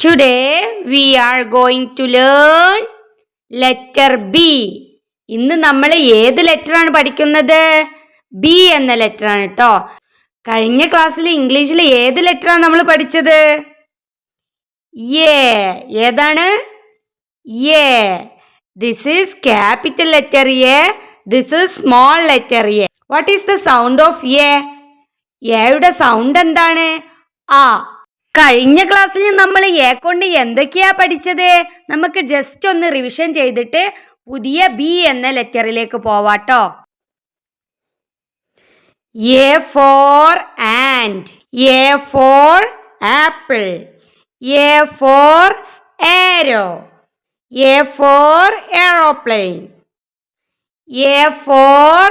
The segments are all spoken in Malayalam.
Today we are going to learn letter B. ഇന്ന് നമ്മൾ ഏത് ലെറ്റർ ആണ് പഠിക്കുന്നത്? ബി എന്ന ലെറ്റർ ആണ് കേട്ടോ. കഴിഞ്ഞ ക്ലാസ്സിൽ ഇംഗ്ലീഷിൽ ഏത് ലെറ്റർ ആണ് നമ്മൾ പഠിച്ചത്? എ. ഏതാണ്? A. This is capital letter A. This is small letter A. What is the sound of A? എയുടെ സൗണ്ട് എന്താണ്? ആ. കഴിഞ്ഞ ക്ലാസ്സിൽ നമ്മൾ എ കൊണ്ട് എന്തൊക്കെയാ പഠിച്ചത്? നമുക്ക് ജസ്റ്റ് ഒന്ന് റിവിഷൻ ചെയ്തിട്ട് പുതിയ ബി എന്ന ലെറ്ററിലേക്ക് പോവാട്ടോ. A for and, A for apple, A for arrow, A for aeroplane, A for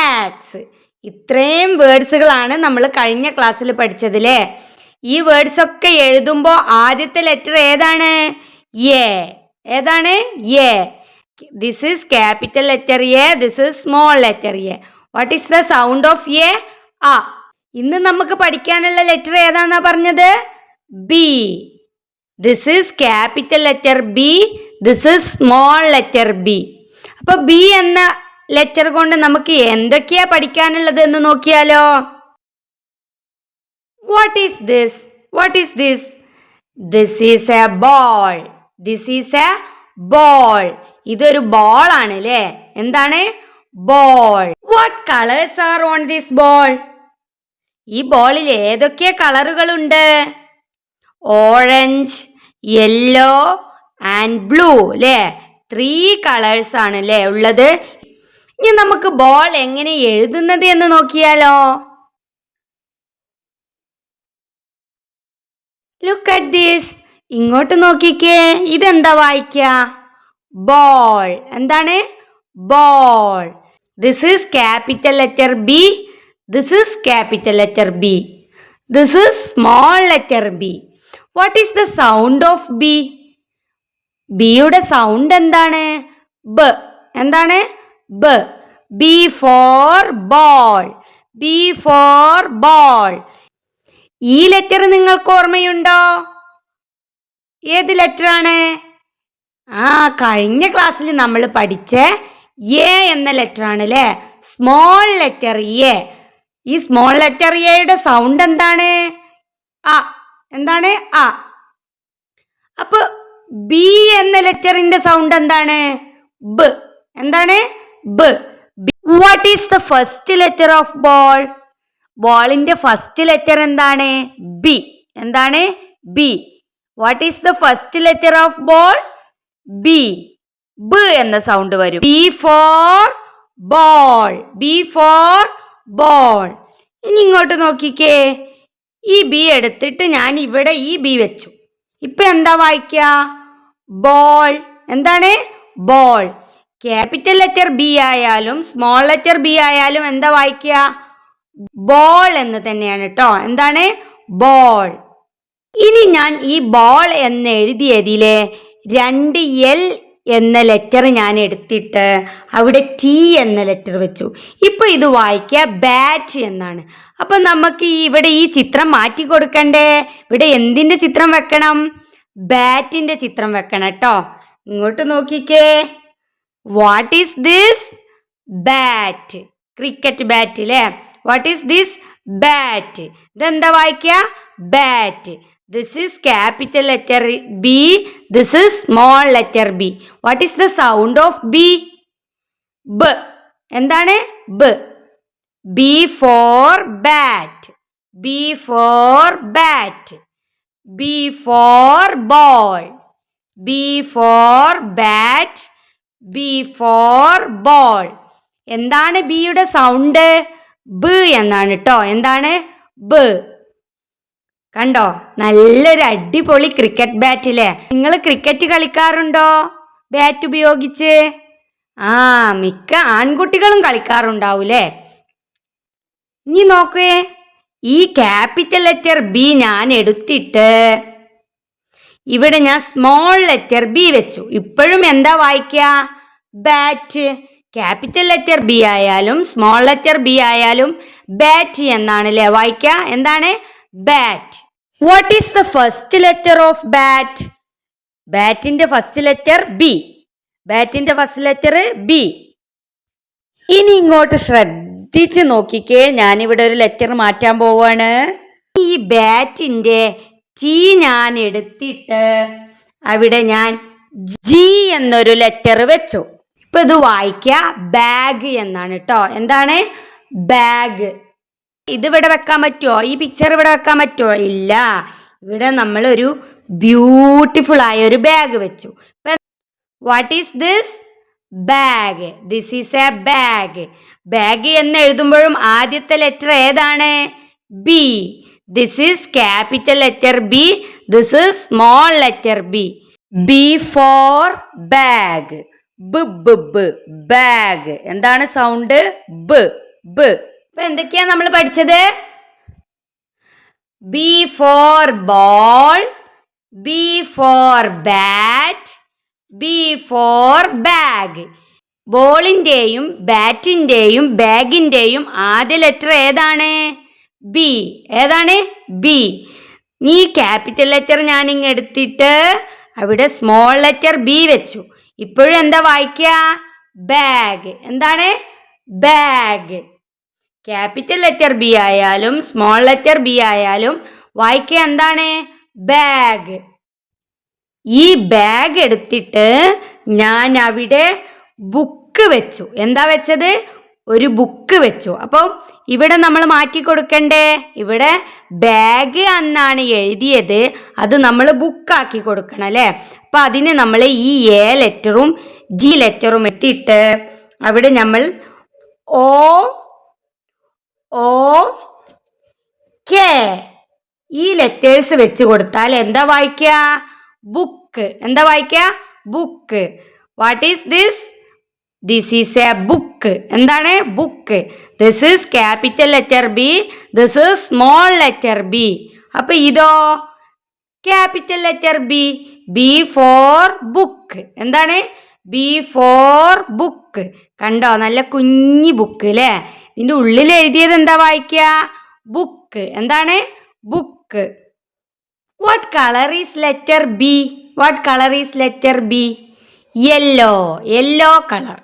axe. ഇത്രയും വേർഡ്സുകളാണ് നമ്മൾ കഴിഞ്ഞ ക്ലാസ്സിൽ പഠിച്ചതില്ലേ. ഈ വേർഡ്സ് ഒക്കെ എഴുതുമ്പോൾ ആദ്യത്തെ ലെറ്റർ ഏതാണ്? എ. ഏതാണ്? A. This is capital letter A, this is small letter A. What is the sound of A? ആ. ഇന്ന് നമുക്ക് പഠിക്കാനുള്ള ലെറ്റർ ഏതാണെന്നാ പറഞ്ഞത്? B. This is capital letter B, this is small letter B. അപ്പൊ ബി എന്ന ലെറ്റർ കൊണ്ട് നമുക്ക് എന്തൊക്കെയാ പഠിക്കാനുള്ളത് എന്ന് നോക്കിയാലോ. What is this? What is this? This is a ball. This is a ball. ഇതൊരു ബോൾ ആണ് അല്ലേ? എന്താണ്? Ball. What colors are on this ball? ഈ ബോളിൽ ഏതൊക്കെ കളറുകളുണ്ട്? ഓറഞ്ച്, യെല്ലോ ആൻഡ് ബ്ലൂ അല്ലേ? 3 കളേഴ്സ് ആണ് അല്ലേ ഉള്ളത്. ഇനി നമുക്ക് ബോൾ എങ്ങനെ എഴുതുന്നത് എന്ന് നോക്കിയാലോ. Look at this. ഇങ്ങോട്ട് നോക്കിക്കേ. ഇതെന്താ വായിക്ക? ബോൾ. എന്താണ്? Ball. This is capital letter B, this is capital letter B, this is small letter B. What is the sound of B? ബിയുടെ സൗണ്ട് എന്താണ്? ബ. എന്താണ്? ബ. B for ball, B for ball. ഈ ലെറ്റർ നിങ്ങൾക്ക് ഓർമ്മയുണ്ടോ? ഏത് ലെറ്റർ ആണ്? കഴിഞ്ഞ ക്ലാസ്സിൽ നമ്മൾ പഠിച്ച എ എന്ന ലെറ്റർ ആണ് അല്ലേ? Small letter A. ഈ സ്മോൾ ലെറ്റർ എയുടെ സൗണ്ട് എന്താണ്? ആ. എന്താണ്? ആ. അപ്പൊ ബി എന്ന ലെറ്ററിന്റെ സൗണ്ട് എന്താണ്? ബ്. എന്താണ്? ബ്. What is the first letter of ball? ബോളിന്റെ ഫസ്റ്റ് ലെറ്റർ എന്താണ്? ബി. എന്താണ്? B. What is the first letter of ball? B. ബ് എന്ന സൗണ്ട് വരും. B for ball, B for ball. ഇനി ഇങ്ങോട്ട് നോക്കിക്കേ. ഈ ബി എടുത്തിട്ട് ഞാൻ ഇവിടെ ഈ ബി വെച്ചു. ഇപ്പൊ എന്താ വായിക്ക? ബോൾ. എന്താണ്? ബോൾ. ക്യാപിറ്റൽ ലെറ്റർ ബി ആയാലും സ്മോൾ ലെറ്റർ ബി ആയാലും എന്താ വായിക്ക? ബോൾ എന്ന് തന്നെയാണ് കേട്ടോ. എന്താണ്? ബോൾ. ഇനി ഞാൻ ഈ ബോൾ എന്ന് എഴുതിയതിലെ 2 എൽ എന്ന ലെറ്റർ ഞാൻ എടുത്തിട്ട് അവിടെ ടി എന്ന ലെറ്റർ വെച്ചു. ഇപ്പൊ ഇത് വായിക്കുക ബാറ്റ് എന്നാണ്. അപ്പൊ നമുക്ക് ഇവിടെ ഈ ചിത്രം മാറ്റി കൊടുക്കണ്ടേ? ഇവിടെ എന്തിന്റെ ചിത്രം വെക്കണം? ബാറ്റിന്റെ ചിത്രം വെക്കണം കേട്ടോ. ഇങ്ങോട്ട് നോക്കിക്കേ. What is this? Bat. Cricket bat അല്ലേ? What is this? ബാറ്റ്. ഇതെന്താ വായിക്ക? Bat. This is capital letter B, this is small letter B. What is the sound of B? ബ്. എന്താണ്? ബ്. B for bat, B for bat, B for ball, B for bat, B for ball. എന്താണ് ബിയുടെ സൗണ്ട്? ബ് എന്നാണ് കേട്ടോ. എന്താണ്? ബ്. കണ്ടോ? നല്ലൊരു അടിപൊളി ക്രിക്കറ്റ് ബാറ്റ് അല്ലേ? നിങ്ങൾ ക്രിക്കറ്റ് കളിക്കാറുണ്ടോ ബാറ്റ് ഉപയോഗിച്ച്? മിക്ക ആൺകുട്ടികളും കളിക്കാറുണ്ടാവൂലേ. ഇനി നോക്കേ. ഈ ക്യാപിറ്റൽ ലെറ്റർ ബി ഞാൻ എടുത്തിട്ട് ഇവിടെ ഞാൻ സ്മോൾ ലെറ്റർ ബി വെച്ചു. ഇപ്പോഴും എന്താ വായിക്ക? ബാറ്റ്. ക്യാപിറ്റൽ ലെറ്റർ ബി ആയാലും സ്മോൾ ലെറ്റർ ബി ആയാലും ബാറ്റ് എന്നാണ് അല്ലേ വായിക്ക? എന്താണ്? Bat. What is the first letter of bat? ബാറ്റിന്റെ ഫസ്റ്റ് ലെറ്റർ ബി. ബാറ്റിന്റെ ഫസ്റ്റ് ലെറ്റർ ബി. ഇനി ഇങ്ങോട്ട് ശ്രദ്ധിച്ച് നോക്കിക്കേ, ഞാനിവിടെ ഒരു ലെറ്റർ മാറ്റാൻ പോവാണ്. ഈ ബാറ്റിന്റെ ടി ഞാൻ എടുത്തിട്ട് അവിടെ ഞാൻ ജി എന്നൊരു ലെറ്റർ വെച്ചു. ഇപ്പൊ ഇത് വായിക്ക ബാഗ് എന്നാണ് കേട്ടോ. എന്താണ്? ബാഗ്. ഇതിവിടെ വെക്കാൻ പറ്റുമോ? ഈ പിക്ചർ ഇവിടെ വെക്കാൻ പറ്റുമോ? ഇല്ല. ഇവിടെ നമ്മൾ ഒരു ബ്യൂട്ടിഫുൾ ആയ ഒരു ബാഗ് വെച്ചു. What is this? Bag. This is a bag. Bag എന്ന് എഴുതുമ്പോഴും ആദ്യത്തെ ലെറ്റർ ഏതാണ്? B. This is capital letter B. This is small letter B. B for bag. ബ് ബ് ബ് ബാഗ്. എന്താണ് സൗണ്ട്? ബ് ബ്. ഇപ്പൊ എന്തൊക്കെയാ നമ്മൾ പഠിച്ചത്? B for ball, B for bat, B for bag. ബോളിന്റെയും ബാറ്റിന്റെയും ബാഗിന്റെയും ആദ്യ ലെറ്റർ ഏതാണ്? ബി. ഏതാണ്? ബി. ഈ ക്യാപിറ്റൽ ലെറ്റർ ഞാൻ ഇങ്ങ് എടുത്തിട്ട് അവിടെ സ്മോൾ ലെറ്റർ ബി വെച്ചു. ഇപ്പോഴും എന്താ വായിക്കുക? ബാഗ്. എന്താണ്? ബാഗ്. ക്യാപിറ്റൽ ലെറ്റർ ബി ആയാലും സ്മോൾ ലെറ്റർ ബി ആയാലും വായിക്കുക എന്താണ്? ബാഗ്. ഈ ബാഗ് എടുത്തിട്ട് ഞാൻ അവിടെ ബുക്ക് വെച്ചു. എന്താ വെച്ചത്? ഒരു ബുക്ക് വെച്ചു. അപ്പോൾ ഇവിടെ നമ്മൾ മാറ്റി കൊടുക്കണ്ടേ? ഇവിടെ ബാഗ് എന്നാണ് എഴുതിയത്, അത് നമ്മൾ ബുക്കാക്കി കൊടുക്കണം അല്ലേ? അപ്പം അതിന് നമ്മൾ ഈ എ ലെറ്ററും ജി ലെറ്ററും എത്തിയിട്ട് അവിടെ നമ്മൾ ഓ ഓ കെ ഈ ലെറ്റേഴ്സ് വെച്ച് കൊടുത്താൽ എന്താ വായിക്കുക? ബുക്ക്. എന്താ വായിക്കുക? Book. What is this? This is a book. എന്താണ്? Book. This is capital letter B. This is small letter B. അപ്പൊ ഇതോ? Capital letter B. B for book. എന്താണ്? B for book. കണ്ടോ? നല്ല കുഞ്ഞി ബുക്ക് അല്ലേ? ഇതിന്റെ ഉള്ളിൽ എഴുതിയത് എന്താ വായിക്കുക? ബുക്ക്. എന്താണ്? Book. What colour is letter B? What colour is letter B? Yellow. Yellow colour.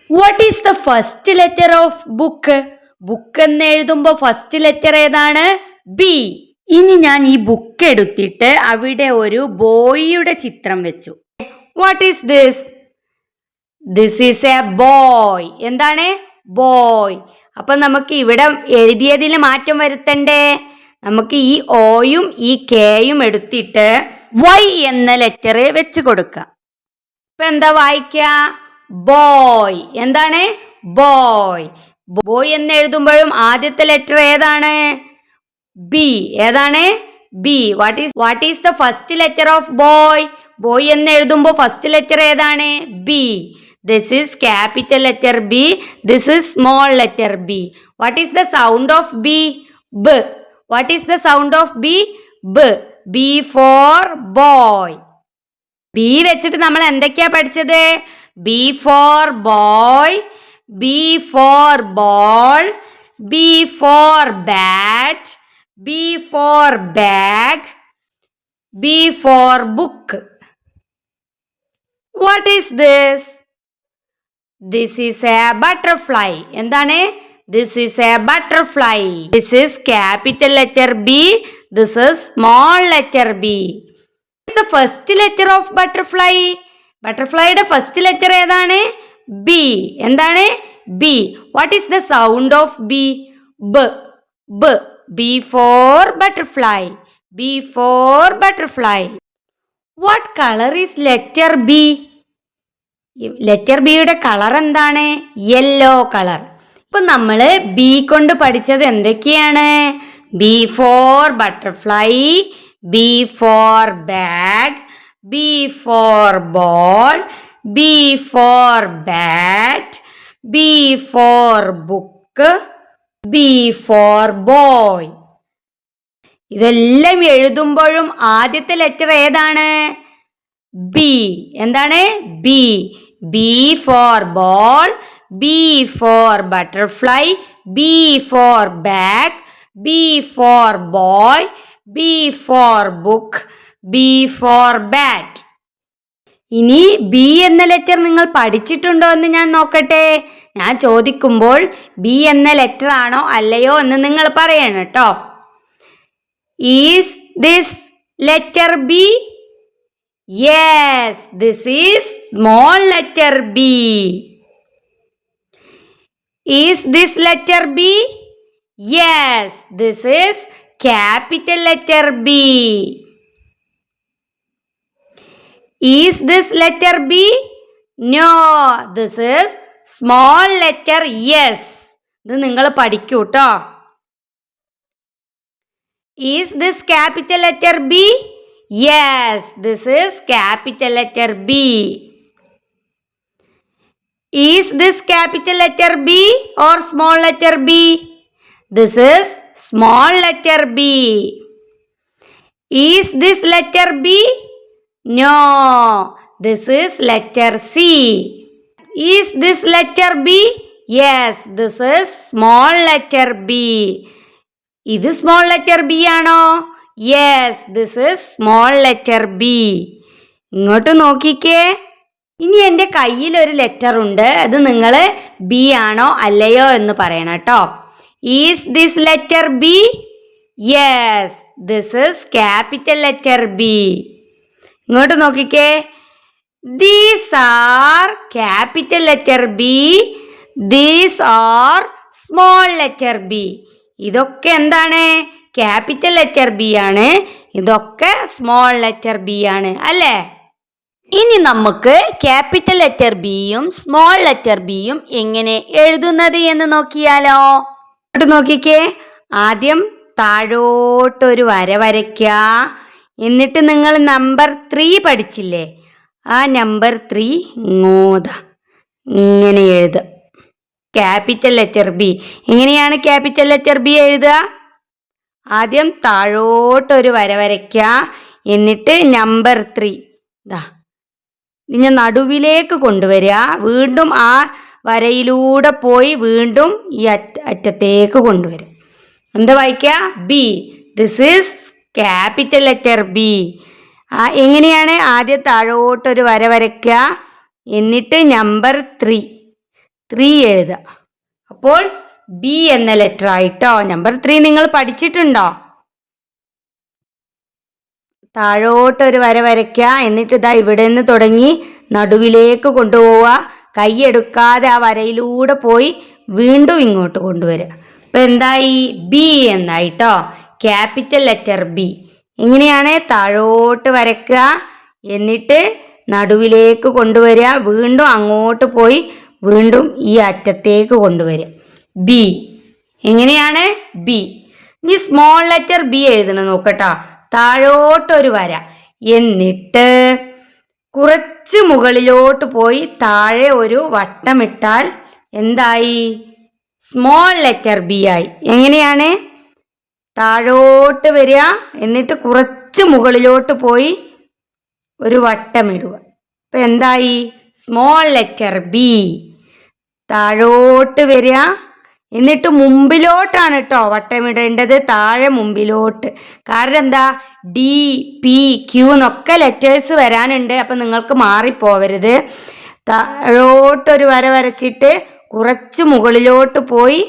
What is the first letter of book? Book എന്ന് എഴുതുമ്പോൾ ഫസ്റ്റ് ലെറ്റർ ഏതാണ്? ബി. ഇനി ഞാൻ ഈ ബുക്ക് എടുത്തിട്ട് അവിടെ ഒരു ബോയിയുടെ ചിത്രം വെച്ചു. What is this? This is A boy. എന്താണ്? ബോയ്. അപ്പൊ നമുക്ക് ഇവിടെ എഴുതിയതിൽ മാറ്റം വരുത്തണ്ടേ? നമുക്ക് ഈ ഓയും ഈ കെയും എടുത്തിട്ട് വൈ എന്ന ലെറ്റർ വെച്ച് കൊടുക്കാം. ഇപ്പൊ എന്താ വായിക്കുക? ബോയ്. എന്താണ്? ബോയ്. ബോയ് എന്ന് എഴുതുമ്പോഴും ആദ്യത്തെ ലെറ്റർ ഏതാണ്? ബി. ഏതാണ്? B. What is the first letter of boy? Boy എന്ന് എഴുതുമ്പോൾ ഫസ്റ്റ് ലെറ്റർ ഏതാണ്? B. This is capital letter B. This is small letter B. What is the sound of B? ബ്. What is the sound of B? ബ്. B for boy. ബി വെച്ചിട്ട് നമ്മൾ എന്തൊക്കെയാ പഠിച്ചത്? B for boy, B for ball, B for bat, B for bag, B for book. What is this? This is a butterfly. എന്താണ്? This is a butterfly. This is capital letter B. This is small letter B. The first letter of butterfly? ബട്ടർഫ്ലൈയുടെ ഫസ്റ്റ് ലെറ്റർ ഏതാണ്? ബി. എന്താണ്? B. What is the sound of B? ബ്. ബ്. B for butterfly. B for butterfly. What colour is letter B? Letter ബിയുടെ കളർ എന്താണ്? Yellow colour. ഇപ്പൊ നമ്മൾ ബി കൊണ്ട് പഠിച്ചത് എന്തൊക്കെയാണ്? B for butterfly, B for bag, B for ball, B for bat, B for book, B for boy. ഇതെല്ലാം എഴുതുമ്പോഴും ആദ്യത്തെ ലെറ്റർ ഏതാണ്? ബി. എന്താണ്? B. B for ball, B for butterfly, B for bag, B for boy, B for book, B for bat. ഇനി ബി എന്ന ലെറ്റർ നിങ്ങൾ പഠിച്ചിട്ടുണ്ടോ എന്ന് ഞാൻ നോക്കട്ടെ. ഞാൻ ചോദിക്കുമ്പോൾ ബി എന്ന ലെറ്റർ ആണോ അല്ലയോ എന്ന് നിങ്ങൾ പറയണം കേട്ടോ. Is this letter B? Yes, this is small letter B. Is this letter B? Yes, this is capital letter B. Is this letter B? No, this is small letter yes. ഇത് നിങ്ങൾ പഠിക്കൂ ട്ടോ. Is this capital letter B? Yes, this is capital letter B. Is this capital letter B or small letter B? This is small letter B. Is this letter B? No, this is letter C. Is this letter B? Yes, this is small letter B. ഇത് small letter B ആണോ? Yes, this is small letter B. ഇങ്ങോട്ട് നോക്കിക്കേ. ഇനി എൻ്റെ കയ്യിൽ ഒരു ലെറ്റർ ഉണ്ട്. അത് നിങ്ങൾ ബി ആണോ അല്ലയോ എന്ന് പറയണം കേട്ടോ. Is this letter B? Yes, this is capital letter B. ഇങ്ങോട്ട് നോക്കിക്കേ. These are capital letter B. These are small letter B. ഇതൊക്കെ എന്താണ്? ക്യാപിറ്റൽ ലെറ്റർ ബി ആണ്. ഇതൊക്കെ സ്മോൾ ലെറ്റർ ബി ആണ് അല്ലേ? ഇനി നമുക്ക് ക്യാപിറ്റൽ ലെറ്റർ ബിയും സ്മോൾ ലെറ്റർ ബിയും എങ്ങനെ എഴുതുന്നത് എന്ന് നോക്കിയാലോ. ഇങ്ങോട്ട് നോക്കിക്കേ. ആദ്യം താഴോട്ടൊരു വര വരയ്ക്കുക. എന്നിട്ട് നിങ്ങൾ നമ്പർ 3 പഠിച്ചില്ലേ? ആ നമ്പർ 3 ഇങ്ങനെ എഴുതുക. Capital letter B. എങ്ങനെയാണ് ക്യാപിറ്റൽ ലെറ്റർ ബി എഴുതുക? ആദ്യം താഴോട്ടൊരു വര വരയ്ക്കുക. എന്നിട്ട് നമ്പർ 3 ഇതിനെ നടുവിലേക്ക് കൊണ്ടുവരിക. വീണ്ടും ആ വരയിലൂടെ പോയി വീണ്ടും ഈ അറ്റത്തേക്ക് കൊണ്ടുവരും. എന്താ വായിക്കുക? B. This is capital letter B. എങ്ങനെയാണ്? ആദ്യം താഴോട്ടൊരു വര വരയ്ക്കുക. എന്നിട്ട് നമ്പർ 3 എഴുതുക. അപ്പോൾ ബി എന്ന ലെറ്റർ ആയിട്ടോ. നമ്പർ 3 നിങ്ങൾ പഠിച്ചിട്ടുണ്ടോ? താഴോട്ടൊരു വര വരയ്ക്കുക. എന്നിട്ട് ഇതാ ഇവിടെ നിന്ന് തുടങ്ങി നടുവിലേക്ക് കൊണ്ടുപോവുക. കൈയെടുക്കാതെ ആ വരയിലൂടെ പോയി വീണ്ടും ഇങ്ങോട്ട് കൊണ്ടുവരിക. അപ്പം എന്തായി? ബി എന്നായിട്ടോ. Capital letter B. എങ്ങനെയാണ്? താഴോട്ട് വരയ്ക്കുക. എന്നിട്ട് നടുവിലേക്ക് കൊണ്ടുവരിക. വീണ്ടും അങ്ങോട്ട് പോയി വീണ്ടും ഈ അറ്റത്തേക്ക് കൊണ്ടുവരിക. ബി. എങ്ങനെയാണ്? ബി. ഇനി സ്മോൾ ലെറ്റർ ബി എഴുതണം നോക്കട്ടോ. താഴോട്ടൊരു വര. എന്നിട്ട് കുറച്ച് മുകളിലോട്ട് പോയി താഴെ ഒരു വട്ടമിട്ടാൽ എന്തായി? സ്മോൾ ലെറ്റർ ബി ആയി. എങ്ങനെയാണ്? താഴോട്ട് വരിക. എന്നിട്ട് കുറച്ച് മുകളിലോട്ട് പോയി ഒരു വട്ടമിടുക. അപ്പം എന്തായി? Small letter B. താഴോട്ട് വരിക. എന്നിട്ട് മുമ്പിലോട്ടാണ് കേട്ടോ വട്ടമിടേണ്ടത്. താഴെ മുമ്പിലോട്ട്. കാരണം എന്താ? ഡി, പി, ക്യൂ എന്നൊക്കെ ലെറ്റേഴ്സ് വരാനുണ്ട്. അപ്പം നിങ്ങൾക്ക് മാറിപ്പോവരുത്. താഴോട്ടൊരു വര വരച്ചിട്ട് കുറച്ച് മുകളിലോട്ട് പോയി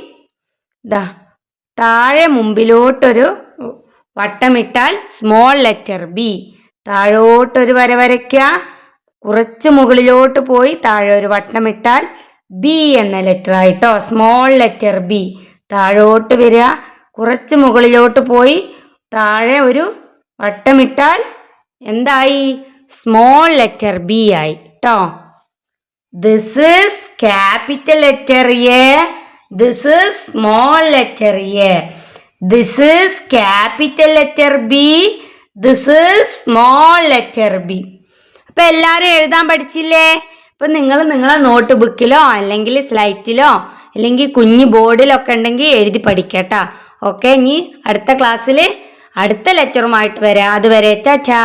താഴെ മുമ്പിലോട്ടൊരു വട്ടമിട്ടാൽ സ്മോൾ ലെറ്റർ ബി. താഴോട്ടൊരു വര വരയ്ക്കുക. കുറച്ച് മുകളിലോട്ട് പോയി താഴെ ഒരു വട്ടമിട്ടാൽ ബി എന്ന ലെറ്റർ ആയിട്ടോ. Small letter B. താഴോട്ട് വരിക. കുറച്ച് മുകളിലോട്ട് പോയി താഴെ ഒരു വട്ടമിട്ടാൽ എന്തായി? സ്മോൾ ലെറ്റർ ബി ആയി ട്ടോ. This is capital letter A. This is small letter A. This is capital letter B. This is small letter B. അപ്പം എല്ലാവരും എഴുതാൻ പഠിച്ചില്ലേ? അപ്പം നിങ്ങൾ നിങ്ങളെ നോട്ട് ബുക്കിലോ അല്ലെങ്കിൽ സ്ലൈറ്റിലോ അല്ലെങ്കിൽ കുഞ്ഞു ബോർഡിലൊക്കെ ഉണ്ടെങ്കിൽ എഴുതി പഠിക്കട്ടോ. ഓക്കെ, ഇനി അടുത്ത ക്ലാസ്സിൽ അടുത്ത ലെറ്ററുമായിട്ട് വരാം. അതുവരെ ടാറ്റാ.